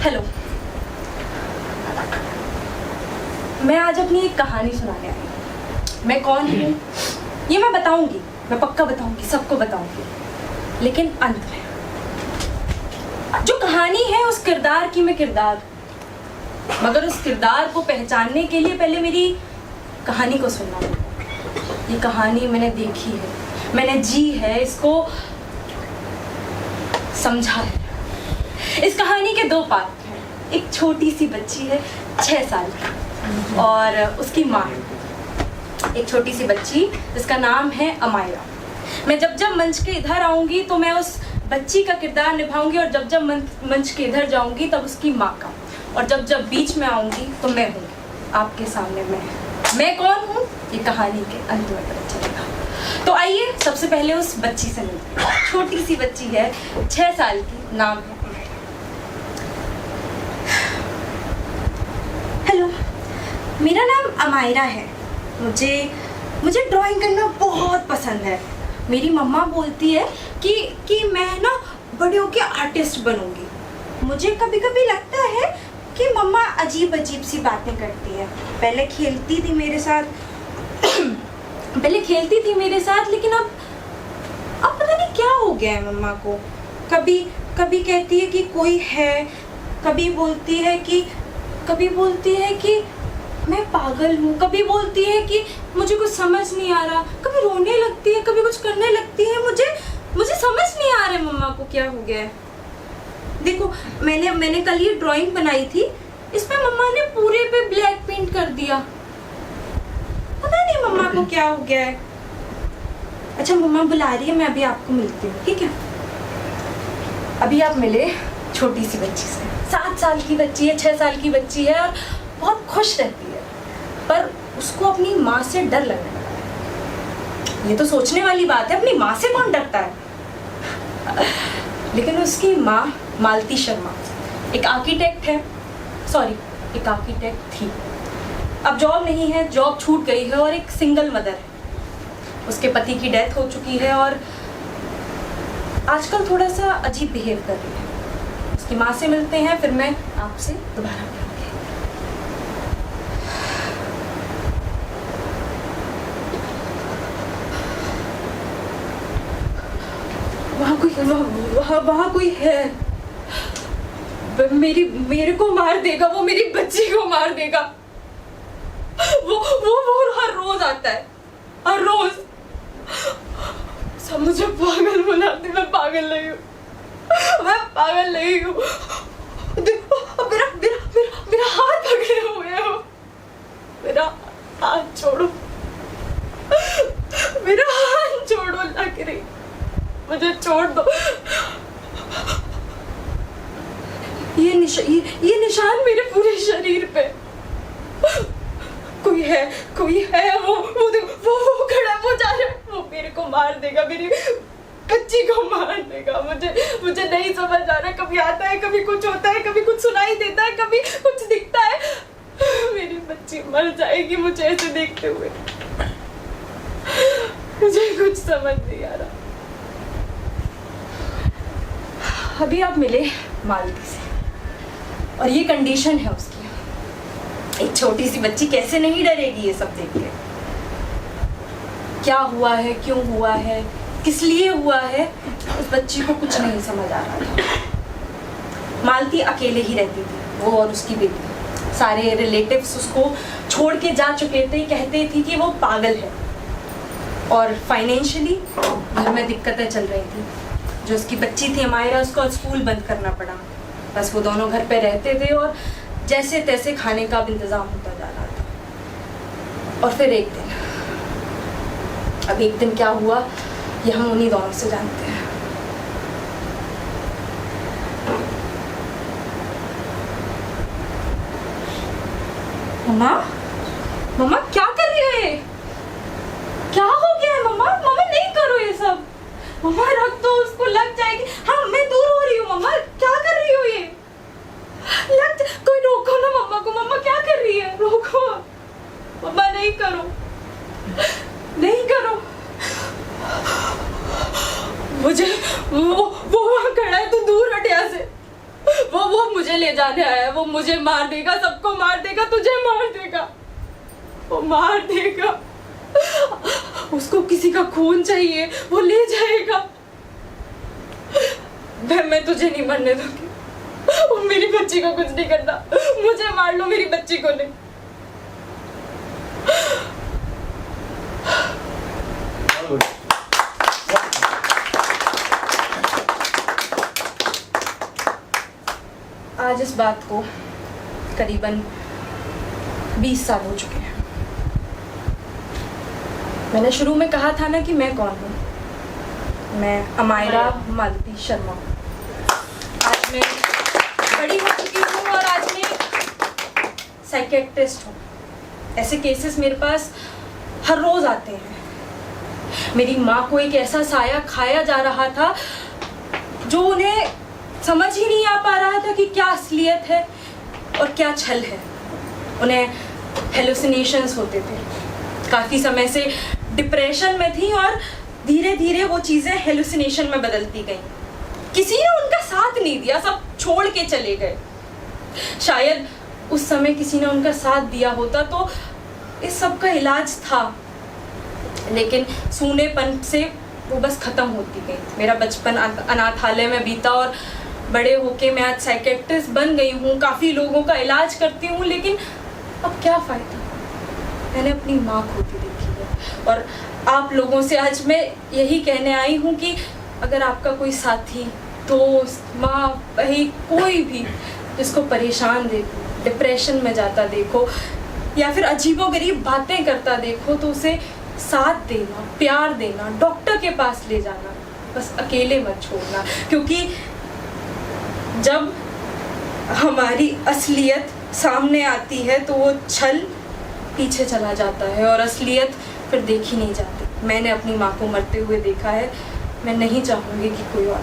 Hello, मैं आज अपनी एक कहानी सुनाने आई हूँ। मैं कौन हूँ ये मैं बताऊंगी, मैं पक्का बताऊंगी, सबको बताऊंगी, लेकिन अंत में जो कहानी है उस किरदार की मैं किरदार, मगर उस किरदार को पहचानने के लिए पहले मेरी कहानी को सुनना होगा। ये कहानी मैंने देखी है, मैंने जी है, इसको समझा है। इस कहानी के दो पात्र हैं। एक छोटी सी बच्ची है 6 साल की और उसकी माँ, एक छोटी सी बच्ची जिसका नाम है अमायरा। मैं जब जब मंच के इधर आऊंगी तो मैं उस बच्ची का किरदार निभाऊंगी, और जब जब मंच के इधर जाऊंगी तब उसकी माँ का, और जब जब बीच में आऊंगी तो मैं हूँ आपके सामने। मैं कौन हूँ ये कहानी के अंत में पता चलेगा। तो आइए सबसे पहले उस बच्ची से मिलते हैं। छोटी सी बच्ची है 6 साल की, नाम है अमायरा। हेलो, मेरा नाम अमायरा है। मुझे ड्राइंग करना बहुत पसंद है। मेरी मम्मा बोलती है कि मैं ना बड़े होके आर्टिस्ट बनूंगी। मुझे कभी कभी लगता है कि मम्मा अजीब अजीब सी बातें करती है। पहले खेलती थी मेरे साथ लेकिन अब पता नहीं क्या हो गया है मम्मा को। कभी कहती है कि कोई है, कभी बोलती है कि मैं पागल हूँ, कभी बोलती है कि मुझे कुछ समझ नहीं आ रहा, कभी रोने लगती है, कभी कुछ करने लगती है। मुझे समझ नहीं आ रहा है मम्मा को क्या हो गया है। देखो, मैंने कल ये ड्राइंग बनाई थी, इसमें मम्मा ने पूरे पे ब्लैक पेंट कर दिया। पता नहीं मम्मा को क्या हो गया है। अच्छा, मम्मा बुला रही है, मैं अभी आपको मिलती हूँ, ठीक है? अभी आप मिले छोटी सी बच्ची से। 7 साल की बच्ची है, 6 साल की बच्ची है और बहुत खुश रहती है, पर उसको अपनी माँ से डर लगने लगा है। ये तो सोचने वाली बात है, अपनी माँ से कौन डरता है? लेकिन उसकी माँ मालती शर्मा एक आर्किटेक्ट थी। अब जॉब नहीं है, जॉब छूट गई है और एक सिंगल मदर है। उसके पति की डेथ हो चुकी है और आजकल थोड़ा सा अजीब बिहेव कर रही है। उसकी माँ से मिलते हैं, फिर मैं आपसे दोबारा मिलूंगी। वहाँ कोई है। मेरे को मार देगा, वो मेरी बच्ची को मार देगा। वो हर रोज आता है, हर रोज। सब मुझे पागल बनाते। मैं पागल नहीं हूँ। देखो, मेरा हाथ पकड़े हुए हो। मेरा हाथ छोड़ो, लग रही, मुझे छोड़ दो। ये निशान मेरे पूरे शरीर पे। कोई है, वो खड़ा, वो जा रहा है, वो मेरे को मार देगा, मेरी बच्ची को मार देगा। मुझे नहीं समझ आ रहा। कभी आता है, कभी कुछ होता है, कभी कुछ सुनाई देता है, कभी कुछ दिखता है। मेरी बच्ची मर जाएगी मुझे ऐसे देखते हुए। मुझे कुछ समझ नहीं आ रहा। अभी आप मिले मालती से और ये कंडीशन है उसकी। एक छोटी सी बच्ची कैसे नहीं डरेगी ये सब देख के? क्या हुआ है, क्यों हुआ है, किस लिए हुआ है, उस बच्ची को कुछ नहीं समझ आ रहा था। मालती अकेले ही रहती थी, वो और उसकी बेटी। सारे रिलेटिव्स उसको छोड़ के जा चुके थे, कहते थे कि वो पागल है, और फाइनेंशियली घर में दिक्कतें चल रही थी। जो उसकी बच्ची थी अमायरा, उसको स्कूल बंद करना पड़ा। बस वो दोनों घर पे रहते थे और जैसे तैसे खाने का भी इंतजाम होता जा रहा था। और फिर एक दिन क्या हुआ ये हम उन्हीं दोनों से जानते हैं। मम्मा क्या कर रही है? क्या हो गया है मम्मा? नहीं करो ये सब। मम्मा रख दो, उसको लग जाएगी। हाँ, मैं दूर हो रही हूँ। मम्मा क्या कर रही हो ये? कोई रोको ना मम्मा को। मम्मा क्या कर रही है? रोको मम्मा, नहीं करो। मुझे वो वहाँ खड़ा है, तू दूर हट यहाँ से। वो मुझे मुझे ले जाने आया है, वो मुझे मार देगा, सबको मार देगा, तुझे मार देगा, वो मार देगा। उसको किसी का खून चाहिए, वो ले जाएगा। मैं तुझे नहीं मरने दूंगी। वो मेरी बच्ची को कुछ नहीं करता, मुझे मार लो, मेरी बच्ची को नहीं। आज इस बात को करीबन 20 साल हो चुके हैं। मैंने शुरू में कहा था ना कि मैं कौन हूँ। मैं अमायरा मालती शर्मा। आज मैं बड़ी हो चुकी हूँ और आज मैं साइकियाट्रिस्ट हूँ। ऐसे केसेस मेरे पास हर रोज आते हैं। मेरी माँ को एक ऐसा साया खाया जा रहा था जो उन्हें समझ ही नहीं आ पा रहा था कि क्या असलियत है और क्या छल है। उन्हें हेलुसिनेशंस होते थे। काफ़ी समय से डिप्रेशन में थी और धीरे धीरे वो चीज़ें हेलुसिनेशन में बदलती गई। किसी ने उनका साथ नहीं दिया, सब छोड़ के चले गए। शायद उस समय किसी ने उनका साथ दिया होता तो इस सब का इलाज था, लेकिन सूनेपन से वो बस ख़त्म होती गई। मेरा बचपन अनाथालय में बीता और बड़े होके मैं आज साइकियाट्रिस्ट बन गई हूँ, काफ़ी लोगों का इलाज करती हूँ, लेकिन अब क्या फ़ायदा। मैंने अपनी माँ खोती देखी है और आप लोगों से आज मैं यही कहने आई हूँ कि अगर आपका कोई साथी, दोस्त, माँ, भाई, कोई भी जिसको परेशान देखो, डिप्रेशन में जाता देखो या फिर अजीबोगरीब बातें करता देखो, तो उसे साथ देना, प्यार देना, डॉक्टर के पास ले जाना, बस अकेले मत छोड़ना। क्योंकि जब हमारी असलियत सामने आती है तो वो छल पीछे चला जाता है और असलियत फिर देखी नहीं जाती। मैंने अपनी माँ को मरते हुए देखा है। मैं नहीं चाहूँगी कि कोई और